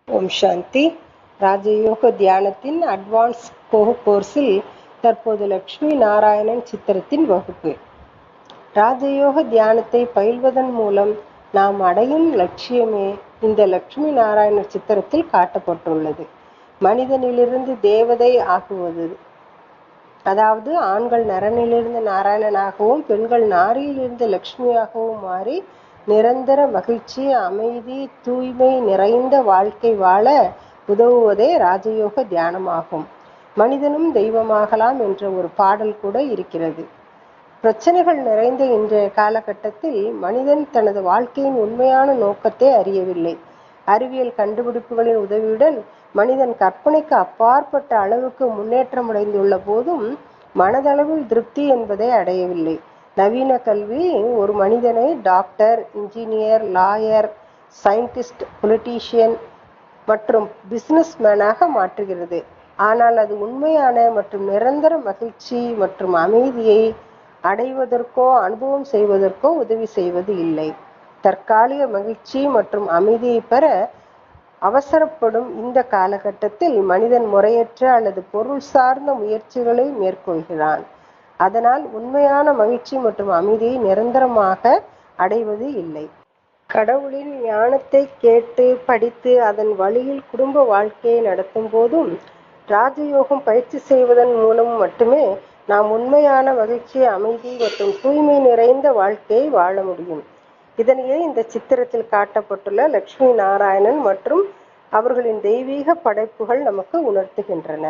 ஓம் சாந்தி. ராஜயோக தியானத்தின் அட்வான்ஸ் கோர்ஸில் தற்போது லக்ஷ்மி நாராயணன் சித்திரத்தின் வகுப்பு. ராஜயோக தியானத்தை பயில்வதன் மூலம் நாம் அடையும் லட்சியமே இந்த லக்ஷ்மி நாராயணன் சித்திரத்தில் காட்டப்பட்டுள்ளது. மனிதனிலிருந்து தேவதை ஆகுவது, அதாவது ஆண்கள் நரனிலிருந்து நாராயணனாகவும் பெண்கள் நாரியிலிருந்து லக்ஷ்மியாகவும் மாறி நிரந்தர மகிழ்ச்சி, அமைதி, தூய்மை நிறைந்த வாழ்க்கை வாழ உதவுவதே ராஜயோக தியானமாகும். மனிதனும் தெய்வமாகலாம் என்ற ஒரு பாடல் கூட இருக்கிறது. பிரச்சனைகள் நிறைந்த இன்றைய காலகட்டத்தில் மனிதன் தனது வாழ்க்கையின் உண்மையான நோக்கத்தை அறியவில்லை. அறிவியல் கண்டுபிடிப்புகளின் உதவியுடன் மனிதன் கற்பனைக்கு அப்பாற்பட்ட அளவுக்கு முன்னேற்றமடைந்துள்ள போதும் மனதளவில் திருப்தி என்பதை அடையவில்லை. நவீன கல்வி ஒரு மனிதனை doctor, engineer, lawyer, scientist, politician மற்றும் பிசினஸ் மேனாக மாற்றுகிறது. ஆனால் அது உண்மையான மற்றும் நிரந்தர மகிழ்ச்சி மற்றும் அமைதியை அடைவதற்கோ அனுபவம் செய்வதற்கோ உதவி செய்வது இல்லை. தற்காலிக மகிழ்ச்சி மற்றும் அமைதியை பெற அவசரப்படும் இந்த காலகட்டத்தில் மனிதன் முறையற்ற அல்லது பொருள் சார்ந்த முயற்சிகளை மேற்கொள்கிறான். அதனால் உண்மையான மகிழ்ச்சி மற்றும் அமைதியை நிரந்தரமாக அடைவது இல்லை. கடவுளின் ஞானத்தை கேட்டு படித்து அதன் வழியில் குடும்ப வாழ்க்கையை நடத்தும் போதும் ராஜயோகம் பயிற்சி செய்வதன் மூலம் மட்டுமே நாம் உண்மையான மகிழ்ச்சி, அமைதி மற்றும் தூய்மை நிறைந்த வாழ்க்கையை வாழ முடியும். இதனையே இந்த சித்திரத்தில் காட்டப்பட்டுள்ள லக்ஷ்மி நாராயணன் மற்றும் அவர்களின் தெய்வீக படைப்புகள் நமக்கு உணர்த்துகின்றன.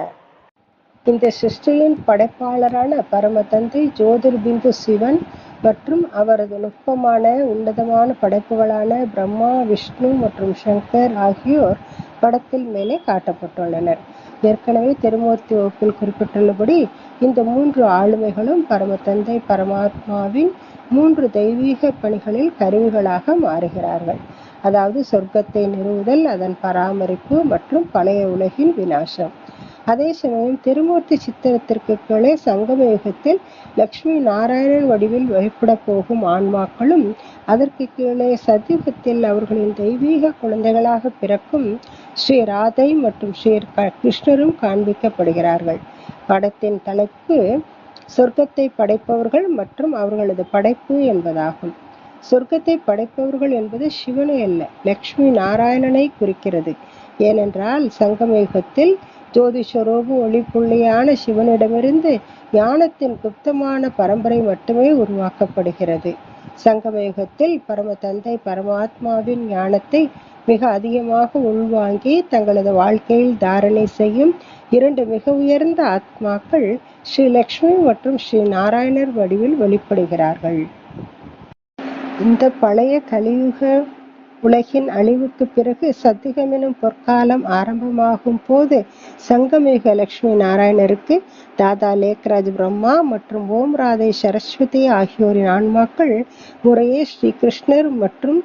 இந்த சிருஷ்டியின் படைப்பாளரான பரம தந்தை ஜோதிர்பிந்து சிவன் மற்றும் அவரது நுட்பமான உன்னதமான படைப்புகளான பிரம்மா, விஷ்ணு மற்றும் சங்கர் ஆகியோர் படத்தில் மேலே காட்டப்பட்டுள்ளனர். ஏற்கனவே திருமூர்த்தி வகுப்பில் குறிப்பிட்டுள்ளபடி இந்த 3 ஆளுமைகளும் பரம தந்தை பரமாத்மாவின் 3 தெய்வீக பணிகளில் கருவிகளாக மாறுகிறார்கள். அதாவது சொர்க்கத்தை நிறுவுதல், அதன் பராமரிப்பு மற்றும் பழைய உலகின் விநாசம். அதே சமயம் திருமூர்த்தி சித்திரத்திற்கு கீழே சங்கம யுகத்தில் லக்ஷ்மி நாராயணன் வடிவில் வழிபட போகும் ஆன்மாக்களும், அதற்கு கீழே சத்யுகத்தில் அவர்களின் தெய்வீக குழந்தைகளாக பிறக்கும் ஸ்ரீ ராதை மற்றும் ஸ்ரீ கிருஷ்ணரும் காண்பிக்கப்படுகிறார்கள். படத்தின் தலைப்பு சொர்க்கத்தை படைப்பவர்கள் மற்றும் அவர்களது படைப்பு என்பதாகும். சொர்க்கத்தை படைப்பவர்கள் என்பது சிவனை அல்ல, லக்ஷ்மி நாராயணனை குறிக்கிறது. ஏனென்றால் சங்கம யுகத்தில் ஜோதிஸ்வரூப ஒளிப்புள்ளியான சிவனிடமிருந்து ஞானத்தின் குப்தமான பரம்பரை மட்டுமே உருவாக்கப்படுகிறது. சங்கம யுகத்தில் பரம தந்தை பரமாத்மாவின் ஞானத்தை மிக அதிகமாக உள்வாங்கி தங்களது வாழ்க்கையில் தாரணை செய்யும் 2 மிக உயர்ந்த ஆத்மாக்கள் ஸ்ரீ லக்ஷ்மி மற்றும் ஸ்ரீ நாராயணர் வடிவில் வெளிப்படுகிறார்கள். இந்த பழைய கலியுக உலகின் அழிவுக்கு பிறகு சத்தியுகம் எனும் பொற்காலம் ஆரம்பமாகும் போது சங்கமயுக லக்ஷ்மி நாராயணருக்கு தாதா லேக்ராஜ் பிரம்மா மற்றும் ஓம் ராதை சரஸ்வதி ஆகியோரின் ஆன்மாக்கள் முறையே ஸ்ரீ கிருஷ்ணர் மற்றும்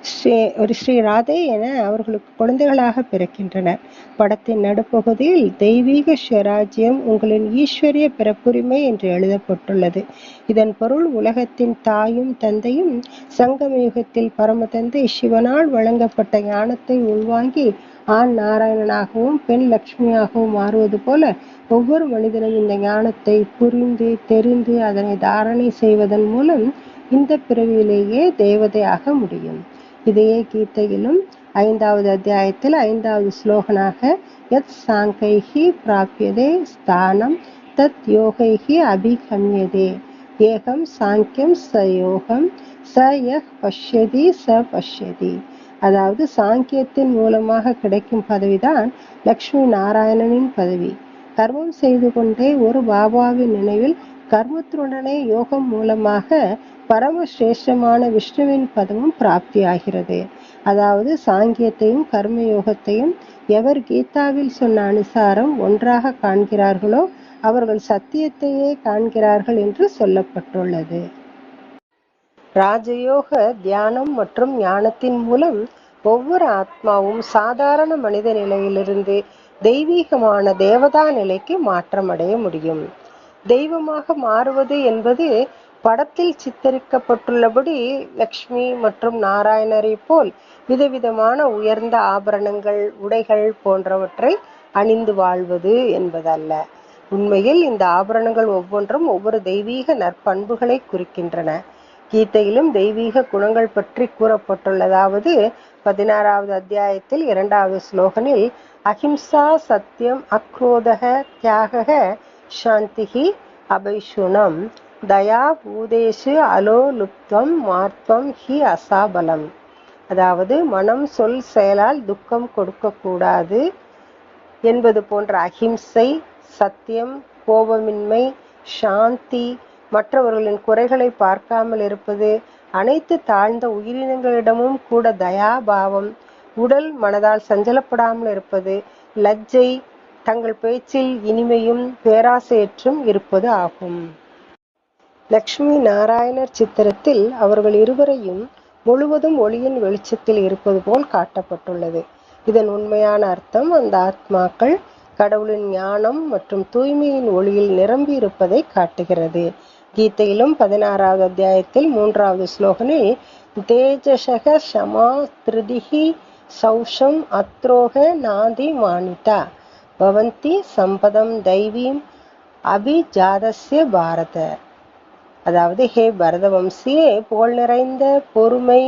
ஸ்ரீ ராதை என அவர்களுக்கு குழந்தைகளாக பிறக்கின்றனர். படத்தின் நடுப்பகுதியில் தெய்வீக ஸ்வராஜ்யம் உங்களின் ஈஸ்வரிய பிறப்புரிமை என்று எழுதப்பட்டுள்ளது. இதன் பொருள் உலகத்தின் தாயும் தந்தையும் சங்கமயுகத்தில் பரம தந்தை சிவனால் வழங்கப்பட்ட ஞானத்தை உள்வாங்கி ஆண் நாராயணனாகவும் பெண் லக்ஷ்மியாகவும் மாறுவது போல ஒவ்வொரு மனிதனும் இந்த ஞானத்தை புரிந்து தெரிந்து அதனை தாரணை செய்வதன் மூலம் இந்த பிறவியிலேயே தேவதையாக முடியும். இதையே கீதையிலும் 5வது அத்தியாயத்தில் 5வது ஸ்லோகனாக யத் சாங்கைஹி பிராப்யதே ஸ்தானம் தத் யோகைஹி அபிகம்யதே ஏகம் சாங்கியம் சயோகம் ச யஹ் பஷ்யதி ச பஷ்யதி. அதாவது சாங்கியத்தின் மூலமாக கிடைக்கும் பதவிதான் லக்ஷ்மி நாராயணனின் பதவி. கர்மம் செய்து கொண்டே ஒரு பாபாவின் நினைவில் கர்மத்துடனே யோகம் மூலமாக பரமசிரேஷ்டமான விஷ்ணுவின் பதமும் பிராப்தியாகிறது. அதாவது சாங்கியத்தையும் கர்மயோகத்தையும் எவர் கீதாவில் சொன்ன அனுசாரம் ஒன்றாக காண்கிறார்களோ அவர்கள் சத்தியத்தையே காண்கிறார்கள் என்று சொல்லப்பட்டுள்ளது. ராஜயோக தியானம் மற்றும் ஞானத்தின் மூலம் ஒவ்வொரு ஆத்மாவும் சாதாரண மனித நிலையிலிருந்து தெய்வீகமான தேவதா நிலைக்கு மாற்றமடைய முடியும். தெய்வமாக மாறுவது என்பது படத்தில் சித்தரிக்கப்பட்டுள்ளபடி லக்ஷ்மி மற்றும் நாராயணரை போல் விதவிதமான உயர்ந்த ஆபரணங்கள், உடைகள் போன்றவற்றை அணிந்து வாழ்வது என்பதல்ல. உண்மையில் இந்த ஆபரணங்கள் ஒவ்வொன்றும் ஒவ்வொரு தெய்வீக நற்பண்புகளை குறிக்கின்றன. கீதையிலும் தெய்வீக குணங்கள் பற்றி கூறப்பட்டுள்ளதாவது 16வது அத்தியாயத்தில் 2வது ஸ்லோகனில் அஹிம்சா சத்யம் அக்ரோதக தியாகக சாந்திஹி அபைஷுனம் தயா பூதேஷு அலோலுப்துவம் மார்த்வம் ஹி அசாபலம். அதாவது மனம் சொல் செயலால் துக்கம் கொடுக்கக்கூடாது என்பது போன்ற அஹிம்சை, சத்தியம், கோபமின்மை, சாந்தி, மற்றவர்களின் குறைகளை பார்க்காமல் இருப்பது, அனைத்து தாழ்ந்த உயிரினங்களிடமும் கூட தயாபாவம், உடல் மனதால் சஞ்சலப்படாமல் இருப்பது, லஜ்ஜை, தங்கள் பேச்சில் இனிமையும் பேராசையற்றும் இருப்பது ஆகும். லக்ஷ்மி நாராயணர் சித்திரத்தில் அவர்கள் இருவரையும் முழுவதும் ஒளியின் வெளிச்சத்தில் இருப்பது போல் காட்டப்பட்டுள்ளது. இதன் உண்மையான அர்த்தம் அந்த ஆத்மாக்கள் கடவுளின் ஞானம் மற்றும் தூய்மையின் ஒளியில் நிரம்பி இருப்பதை காட்டுகிறது. கீதையிலும் 16வது அத்தியாயத்தில் 3வது ஸ்லோகனில் தேஜசக ஷமா திருதிஹி சௌஷம் அத்ரோக நாதி மானிதா பவந்தி சம்பதம் தெய்வீம் அபிஜாதஸ்ய பாரத. அதாவது, ஹே பரதவம்சியே, புகழ் நிறைந்த பொறுமை,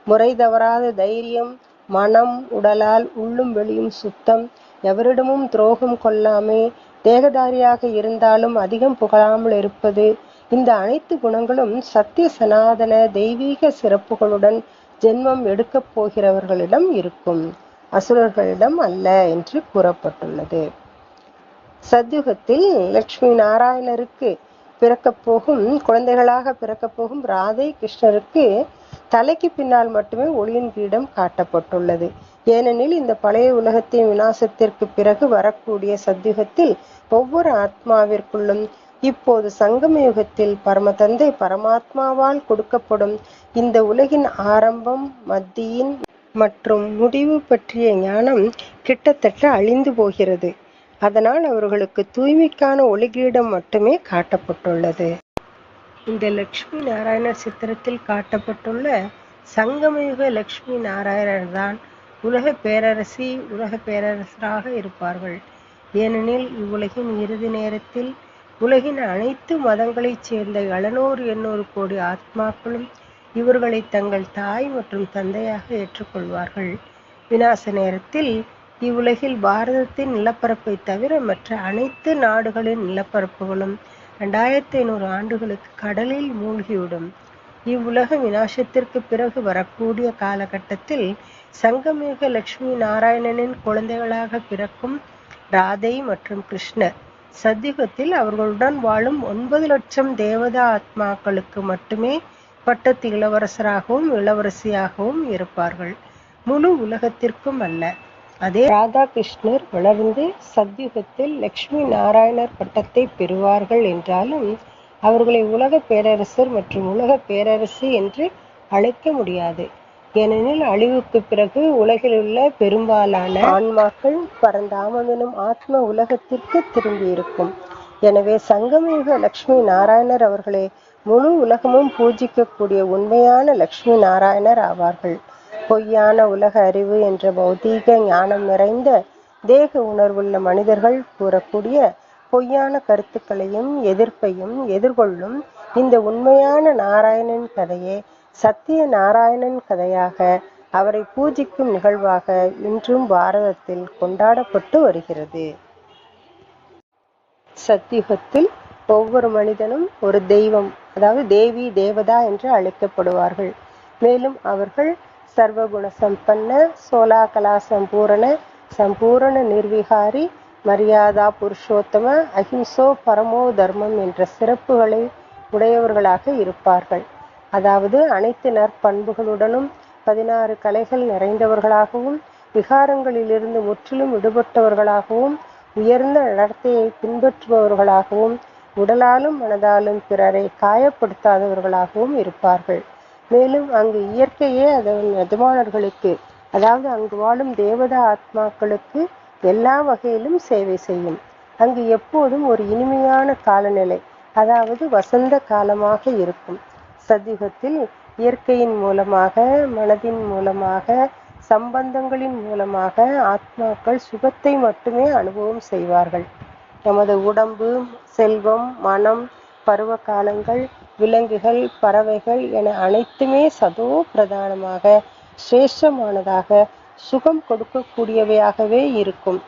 முறை தவறாத தைரியம், மனம் உடலால் உள்ளும் வெளியும் சுத்தம், எவரிடமும் துரோகம் கொள்ளாமை, தேகதாரியாக இருந்தாலும் அதிகம் புகழாமல் இருப்பது, இந்த அனைத்து குணங்களும் சத்திய சனாதன தெய்வீக சிறப்புகளுடன் ஜென்மம் எடுக்கப் போகிறவர்களிடம் இருக்கும், அசுரர்களிடம் அல்ல என்று கூறப்பட்டுள்ளது. சத்யுகத்தில் லக்ஷ்மி நாராயணருக்கு பிறக்கப்போகும் குழந்தைகளாக பிறக்கப்போகும் ராதை கிருஷ்ணருக்கு தலைக்கு பின்னால் மட்டுமே ஒளியின் கிரீடம் காட்டப்பட்டுள்ளது. ஏனெனில் இந்த பழைய உலகத்தின் விநாசத்திற்கு பிறகு வரக்கூடிய சத்யுகத்தில் ஒவ்வொரு ஆத்மாவிற்குள்ளும் இப்போது சங்கம யுகத்தில் பரமதந்தை பரமாத்மாவால் கொடுக்கப்படும் இந்த உலகின் ஆரம்பம், மத்தியின் மற்றும் முடிவு பற்றிய ஞானம் கிட்டத்தட்ட அழிந்து போகிறது. அதனால் அவர்களுக்கு தூய்மைக்கான ஒளிகிரீடம் மட்டுமே காட்டப்பட்டுள்ளது. இந்த லக்ஷ்மி நாராயணர் சித்திரத்தில் காட்டப்பட்டுள்ள சங்கமயுக லக்ஷ்மி நாராயணர் தான் உலக பேரரசி, உலக பேரரசராக இருப்பார்கள். ஏனெனில் இவ்வுலகின் இறுதி நேரத்தில் உலகின் அனைத்து மதங்களைச் சேர்ந்த 700-800 கோடி ஆத்மாக்களும் இவர்களை தங்கள் தாய் மற்றும் தந்தையாக ஏற்றுக்கொள்வார்கள். விநாச நேரத்தில் இவ்வுலகில் பாரதத்தின் நிலப்பரப்பை தவிர மற்ற அனைத்து நாடுகளின் நிலப்பரப்புகளும் 2500 ஆண்டுகளுக்கு கடலில் மூழ்கிவிடும். இவ்வுலக விநாசத்திற்கு பிறகு வரக்கூடிய காலகட்டத்தில் சங்கமயுக லக்ஷ்மி நாராயணனின் குழந்தைகளாக பிறக்கும் ராதை மற்றும் கிருஷ்ணர் சத்யுகத்தில் அவர்களுடன் வாழும் 9 லட்சம் தேவதா ஆத்மாக்களுக்கு மட்டுமே பட்டத்து இளவரசராகவும் இளவரசியாகவும் இருப்பார்கள், முழு உலகத்திற்கும் அல்ல. அதே ராதா கிருஷ்ணர் வளர்ந்து சத்யுகத்தில் லக்ஷ்மி நாராயணர் பட்டத்தை பெறுவார்கள் என்றாலும் அவர்களை உலக பேரரசர் மற்றும் உலக பேரரசி என்று அழைக்க முடியாது. ஏனெனில் அழிவுக்கு பிறகு உலகிலுள்ள பெரும்பாலான ஆன்மாக்கள் பரந்தாமனும் ஆத்ம உலகத்திற்கு திரும்பியிருக்கும். எனவே சங்கமயுக லக்ஷ்மி நாராயணர் அவர்களே முழு உலகமும் பூஜிக்கக்கூடிய உண்மையான லக்ஷ்மி நாராயணர் ஆவார்கள். பொய்யான உலக அறிவு என்ற பௌதீக ஞானம் நிறைந்த தேக உணர்வுள்ள மனிதர்கள் கூறக்கூடிய பொய்யான கருத்துக்களையும் எதிர்ப்பையும் எதிர்கொள்ளும் இந்த உண்மையான நாராயணன் கதையே சத்திய நாராயணன் கதையாக, அவரை பூஜிக்கும் நிகழ்வாக இன்றும் பாரதத்தில் கொண்டாடப்பட்டு வருகிறது. சத்யுகத்தில் ஒவ்வொரு மனிதனும் ஒரு தெய்வம், அதாவது தேவி தேவதா என்று அழைக்கப்படுவார்கள். மேலும் அவர்கள் சர்வகுண சம்பன்ன, சோலாகலா சம்பூரண, சம்பூரண நிர்விகாரி, மரியாதா புருஷோத்தம, அஹிம்சோ பரமோ தர்மம் என்ற சிறப்புகளை உடையவர்களாக இருப்பார்கள். அதாவது அனைத்து நற்பண்புகளுடனும் 16 கலைகள் நிறைந்தவர்களாகவும் விகாரங்களிலிருந்து முற்றிலும் விடுபட்டவர்களாகவும் உயர்ந்த நடத்தையை பின்பற்றுபவர்களாகவும் உடலாலும் மனதாலும் பிறரை காயப்படுத்தாதவர்களாகவும் இருப்பார்கள். மேலும் அங்கு இயற்கையே அதன் எஜமானர்களுக்கு, அதாவது அங்கு வாழும் தேவதா ஆத்மாக்களுக்கு எல்லா வகையிலும் சேவை செய்யும். அங்கு எப்போதும் ஒரு இனிமையான காலநிலை, அதாவது வசந்த காலமாக இருக்கும். சத்யுகத்தில் இயற்கையின் மூலமாக, மனதின் மூலமாக, சம்பந்தங்களின் மூலமாக ஆத்மாக்கள் சுகத்தை மட்டுமே அனுபவம் செய்வார்கள். நமது உடம்பு, செல்வம், மனம், பருவ காலங்கள், விலங்குகள், பறவைகள் என அனைத்துமே சதோ பிரதானமாக, சிரேஷ்டமானதாக, சுகம் கொடுக்கக்கூடியவையாகவே இருக்கும்.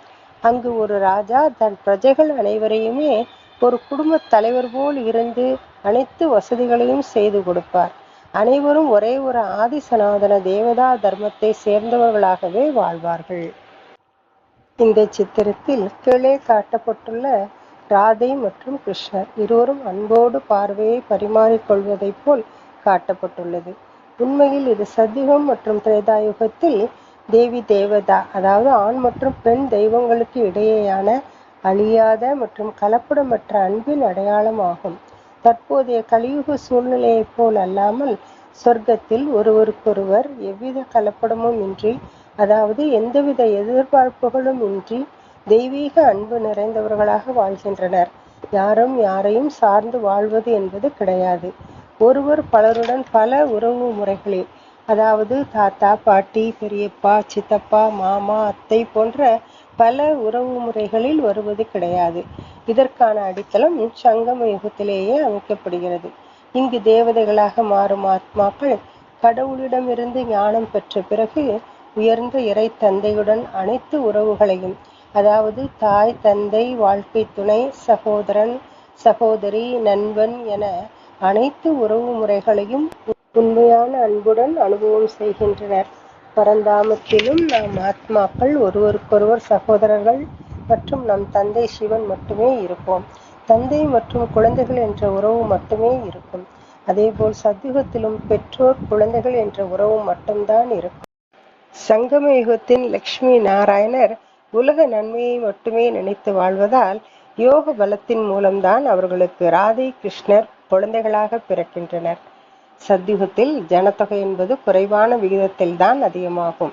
அங்கு ஒரு ராஜா தன் பிரஜைகள் அனைவரையுமே ஒரு குடும்ப தலைவர் போல் இருந்து அனைத்து வசதிகளையும் செய்து கொடுப்பார். அனைவரும் ஒரே ஒரு ஆதி சனாதன தேவதா தர்மத்தை சேர்ந்தவர்களாகவே வாழ்வார்கள். இந்த சித்திரத்தில் கீழே காட்டப்பட்டுள்ள ராதை மற்றும் கிருஷ்ணர் இருவரும் அன்போடு பார்வையை பரிமாறிக்கொள்வதைப் போல் காட்டப்பட்டுள்ளது. உண்மையில் இது சத்யுகம் மற்றும் திரேதாயுகத்தில் தேவி தேவதா, அதாவது ஆண் மற்றும் பெண் தெய்வங்களுக்கு இடையேயான அழியாத மற்றும் கலப்படமற்ற அன்பின் அடையாளமாகும். தற்போதைய கலியுக சூழ்நிலையைப் போல் அல்லாமல் சொர்க்கத்தில் ஒருவருக்கொருவர் எவ்வித கலப்படமும் இன்றி, அதாவது எந்தவித எதிர்பார்ப்புகளும் இன்றி தெய்வீக அன்பு நிறைந்தவர்களாக வாழ்கின்றனர். யாரும் யாரையும் சார்ந்து வாழ்வது என்பது கிடையாது. ஒருவர் பலருடன் பல உறவு முறைகளில், அதாவது தாத்தா, பாட்டி, பெரியப்பா, சித்தப்பா, மாமா, அத்தை போன்ற பல உறவு முறைகளில் வருவது கிடையாது. இதற்கான அடித்தளம் சங்கம யுகத்திலேயே அமைக்கப்படுகிறது. இங்கு தேவதைகளாக மாறும் ஆத்மாக்கள் கடவுளிடமிருந்து ஞானம் பெற்ற பிறகு உயர்ந்த இறை தந்தையுடன் அனைத்து உறவுகளையும், அதாவது தாய், தந்தை, வாழ்க்கை துணை, சகோதரன், சகோதரி, நண்பன் என அனைத்து உறவு முறைகளையும் உண்மையான அன்புடன் அனுபவம் செய்கின்றனர். பரந்தாமத்திலும் நாம் ஆத்மாக்கள் ஒருவருக்கொருவர் சகோதரர்கள் மற்றும் நம் தந்தை சிவன் மட்டுமே இருப்போம். தந்தை மற்றும் குழந்தைகள் என்ற உறவு மட்டுமே இருக்கும். அதேபோல் சத்யுகத்திலும் பெற்றோர் குழந்தைகள் என்ற உறவு மட்டும்தான் இருக்கும். சங்கம யுகத்தின் லட்சுமி நாராயணர் உலக நன்மையை மட்டுமே நினைத்து வாழ்வதால் யோக பலத்தின் மூலம்தான் அவர்களுக்கு ராதை கிருஷ்ணர் குழந்தைகளாக பிறக்கின்றனர். சத்யுகத்தில் ஜனத்தொகை என்பது குறைவான விகிதத்தில் தான் அதிகமாகும்.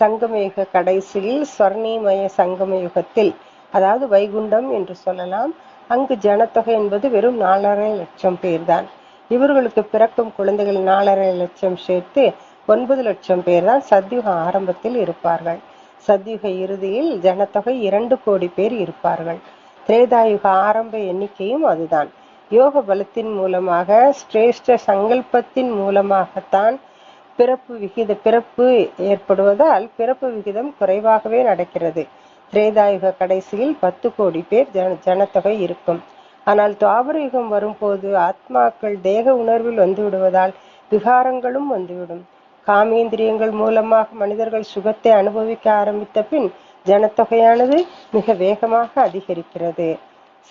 சங்கமயுக கடைசியில் ஸ்வர்ணீமய சங்கம யுகத்தில், அதாவது வைகுண்டம் என்று சொல்லலாம், அங்கு ஜனத்தொகை என்பது வெறும் 4.5 லட்சம் பேர்தான். இவர்களுக்கு பிறக்கும் குழந்தைகள் 4.5 லட்சம் சேர்த்து 9 லட்சம் பேர் தான் சத்யுக ஆரம்பத்தில் இருப்பார்கள். சத்யுக இறுதியில் ஜனத்தொகை 2 கோடி பேர் இருப்பார்கள். திரேதாயுக ஆரம்ப எண்ணிக்கையும் அதுதான். யோக பலத்தின் மூலமாக, சிரேஷ்ட சங்கல்பத்தின் மூலமாகத்தான் பிறப்பு ஏற்படுவதால் பிறப்பு விகிதம் குறைவாகவே நடக்கிறது. திரேதாயுக கடைசியில் 10 கோடி பேர் ஜனத்தொகை இருக்கும். ஆனால் துவாபர யுகம் வரும்போது ஆத்மாக்கள் தேக உணர்வில் வந்துவிடுவதால் விகாரங்களும் வந்துவிடும். காமேந்திரியங்கள் மூலமாக மனிதர்கள் சுகத்தை அனுபவிக்க ஆரம்பித்த பின் ஜனத்தொகையானது மிக வேகமாக அதிகரிக்கிறது.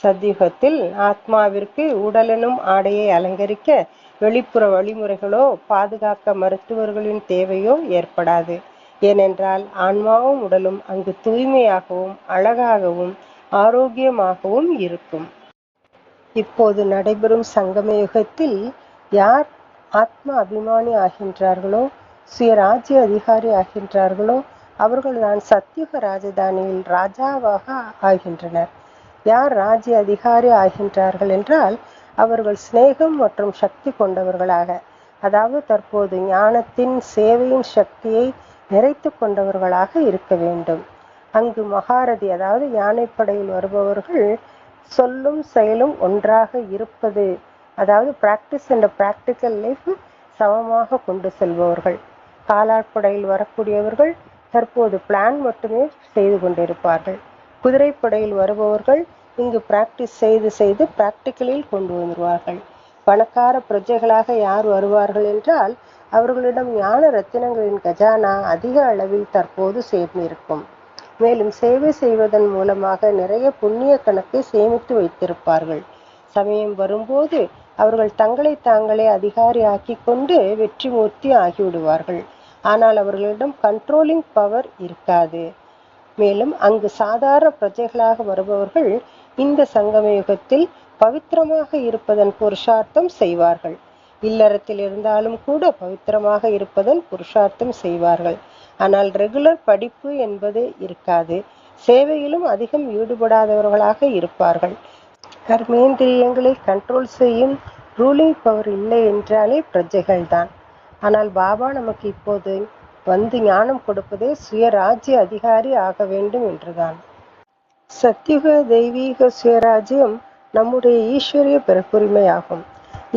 சத்யுகத்தில் ஆத்மாவிற்கு உடலெனும் ஆடையை அலங்கரிக்க வெளிப்புற வழிமுறைகளோ பாதுகாக்க மருத்துவர்களின் தேவையோ ஏற்படாது. ஏனென்றால் ஆன்மாவும் உடலும் அங்கு தூய்மையாகவும் அழகாகவும் ஆரோக்கியமாகவும் இருக்கும். இப்போது நடைபெறும் சங்கம யுகத்தில் யார் ஆத்ம அபிமானி ஆகின்றார்களோ, சுயராஜ்ய அதிகாரி ஆகின்றார்களோ, அவர்கள்தான் சத்யுக ராஜதானியில் ராஜாவாக ஆகின்றனர். யார் ராஜ்ய அதிகாரி ஆகின்றார்கள் என்றால் அவர்கள் சிநேகம் மற்றும் சக்தி கொண்டவர்களாக, அதாவது தற்போது ஞானத்தின் சேவையின் சக்தியை நிறைத்து கொண்டவர்களாக இருக்க வேண்டும். அங்கு மகாரதி, அதாவது யானைப்படையில் வருபவர்கள் சொல்லும் செயலும் ஒன்றாக இருப்பது, அதாவது பிராக்டிஸ் அண்ட் பிராக்டிக்கல் லைஃப் சமமாக கொண்டு செல்பவர்கள். காலாட்படையில் வரக்கூடியவர்கள் தற்போது பிளான் மட்டுமே செய்து கொண்டிருப்பார்கள். குதிரைப்படையில் வருபவர்கள் இங்கு பிராக்டிஸ் செய்து பிராக்டிக்கலில் கொண்டு வந்துருவார்கள். பணக்கார பிரஜைகளாக யார் வருவார்கள் என்றால் அவர்களிடம் ஞான ரத்தினங்களின் கஜானா அதிக அளவில் தற்போது சேர்ந்திருக்கும். மேலும் சேவை செய்வதன் மூலமாக நிறைய புண்ணிய கணக்கை சேமித்து வைத்திருப்பார்கள். சமயம் வரும்போது அவர்கள் தங்களை தாங்களே அதிகாரி ஆக்கி கொண்டு வெற்றி மூர்த்தி ஆகிவிடுவார்கள். ஆனால் அவர்களிடம் கண்ட்ரோலிங் பவர் இருக்காது. மேலும் அங்கு சாதாரண பிரஜைகளாக வருபவர்கள் இந்த சங்கம யுகத்தில் பவித்திரமாக இருப்பதன் புருஷார்த்தம் செய்வார்கள். இல்லறத்தில் இருந்தாலும் கூட பவித்திரமாக இருப்பதன் புருஷார்த்தம் செய்வார்கள். ஆனால் ரெகுலர் படிப்பு என்பது இருக்காது. சேவையிலும் அதிகம் ஈடுபடாதவர்களாக இருப்பார்கள். கர்மேந்திரியங்களை கண்ட்ரோல் செய்யும் ரூலிங் பவர் இல்லை என்றாலே பிரஜைகள் தான். ஆனால் பாபா நமக்கு இப்போது வந்து ஞானம் கொடுப்பதே சுயராஜ்ய அதிகாரி ஆக வேண்டும் என்றுதான். சத்யுக தெய்வீக சுயராஜ்யம் நம்முடைய ஈஸ்வரிய பிறப்புரிமையாகும்.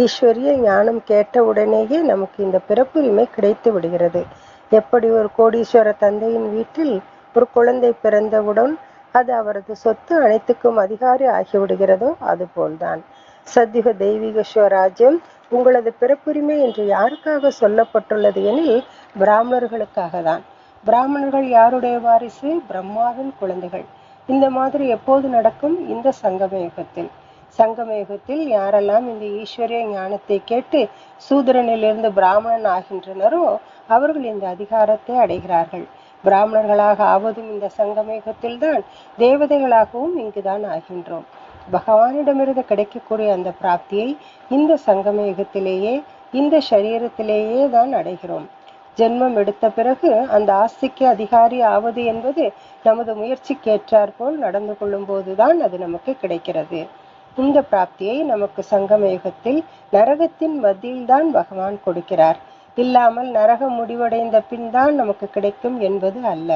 ஈஸ்வரிய ஞானம் கேட்ட உடனேயே நமக்கு இந்த பிறப்புரிமை கிடைத்து விடுகிறது. எப்படி ஒரு கோடீஸ்வர தந்தையின் வீட்டில் ஒரு குழந்தை பிறந்தவுடன் அது அவரது சொத்து அனைத்துக்கும் அதிகாரி ஆகிவிடுகிறதோ அதுபோல்தான் சத்யுக தெய்வீக ஸ்வராஜ்யம் உங்களது பிறப்புரிமை என்று யாருக்காக சொல்லப்பட்டுள்ளது எனில் பிராமணர்களுக்காக தான். பிராமணர்கள் யாருடைய வாரிசு? பிரம்மாவின் குழந்தைகள். இந்த மாதிரி எப்போது நடக்கும்? இந்த சங்கம யுகத்தில். சங்கம யுகத்தில் யாரெல்லாம் இந்த ஈஸ்வரிய ஞானத்தை கேட்டு சூத்திரனிலிருந்து பிராமணன் ஆகின்றனரோ அவர்கள் இந்த அதிகாரத்தை அடைகிறார்கள். பிராமணர்களாக ஆவதும் இந்த சங்கம யுகத்தில் தான், தேவதைகளாகவும் இங்குதான் ஆகின்றோம். பகவானிடமிருந்து கிடைக்கக்கூடிய அந்த பிராப்தியை இந்த சங்கம யுகத்திலேயே, இந்த சரீரத்திலேயே தான் அடைகிறோம். ஜென்மம் எடுத்த பிறகு அந்த ஆஸ்திக்கு அதிகாரி ஆவது என்பது நமது முயற்சிக்கேற்றாற்போல் நடந்து கொள்ளும் போதுதான் அது நமக்கு கிடைக்கிறது. இந்த பிராப்தியை நமக்கு சங்கம யுகத்தில் நரகத்தின் மத்தியில் தான் பகவான் கொடுக்கிறார். இல்லாமல் நரகம் முடிவடைந்த பின் தான் நமக்கு கிடைக்கும் என்பது அல்ல.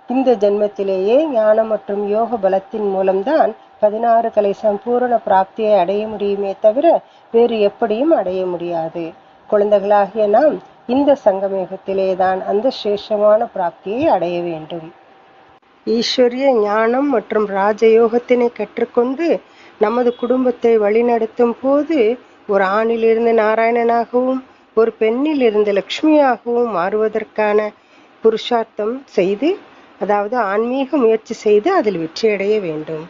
இந்த ஜென்மத்திலேயே ஞானம் மற்றும் யோக பலத்தின் மூலம்தான் 16 கலை சம்பூரண பிராப்தியை அடைய முடியுமே தவிர வேறு எப்படியும் அடைய முடியாது. குழந்தைகளாகிய நாம் இந்த சங்கமயுகத்திலே தான் அந்த சேஷமான பிராப்தியை அடைய வேண்டும். ஈஸ்வரிய ஞானம் மற்றும் ராஜயோகத்தினை கற்றுக்கொண்டு நமது குடும்பத்தை வழிநடத்தும் போது ஒரு ஆணிலிருந்து நாராயணனாகவும் ஒரு பெண்ணில் இருந்து லக்ஷ்மியாகவும் மாறுவதற்கான புருஷார்த்தம் செய்து, அதாவது ஆன்மீக முயற்சி செய்து அதில் வெற்றியடைய வேண்டும்.